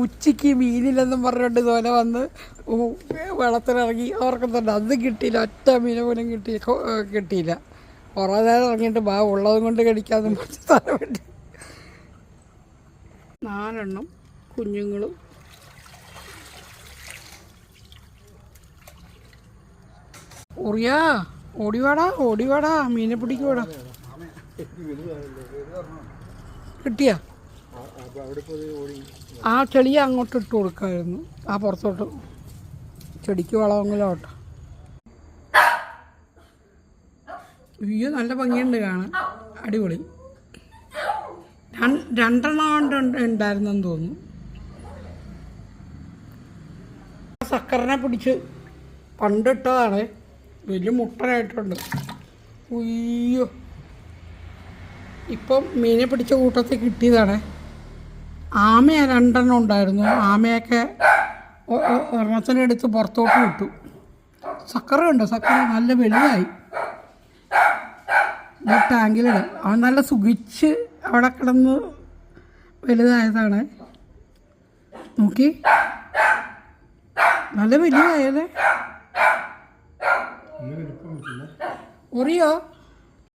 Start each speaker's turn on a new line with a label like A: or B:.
A: ഉച്ചയ്ക്ക് മീനില്ലെന്നും പറഞ്ഞിട്ട് ഇതുപോലെ വന്ന് വെള്ളത്തിലിറങ്ങി ഓർക്കുന്നുണ്ട്. അന്ന് കിട്ടിയില്ല, ഒറ്റ മീനെ പോലും കിട്ടിയില്ല. കുറേ നേരം ഇറങ്ങിയിട്ട് ഉള്ളതും കൊണ്ട് കടിക്കാമെന്നും പറഞ്ഞ് തല വേണ്ടി 4 എണ്ണം കുഞ്ഞുങ്ങളും. ഉറിയാ ഓടിവാടാ മീനെ പിടിക്കുവാടാ. കിട്ടിയാ ആ ചെളിയെ അങ്ങോട്ട് ഇട്ട് കൊടുക്കാമായിരുന്നു, ആ പുറത്തോട്ട്. ചെടിക്ക് വളമെങ്കിലും ആവട്ടെ. അയ്യോ നല്ല ഭംഗിയുണ്ട് കാണാൻ, അടിപൊളി. 2 എണ്ണം ഉണ്ടായിരുന്നെന്ന് തോന്നുന്നു. സക്കറിനെ പിടിച്ച് പണ്ടിട്ടതാണ്, വലിയ മുട്ടനായിട്ടുണ്ട്. ഉയ്യോ, ഇപ്പം മീനെ പിടിച്ച കൂട്ടത്തിൽ കിട്ടിയതാണ്. ആമയാ 2 എണ്ണം ഉണ്ടായിരുന്നു. ആമയൊക്കെ ഒരെണ്ണത്തിനെടുത്ത് പുറത്തോട്ട് വിട്ടു. സക്കറുണ്ട്, സക്കറ നല്ല വലുതായി. ഈ ടാങ്കിലിട് അവൻ നല്ല സുഖിച്ച് അവിടെ കിടന്ന് വലുതായതാണ്. നോക്കി, നല്ല വലുതായല്ലേ. ഉറിയോ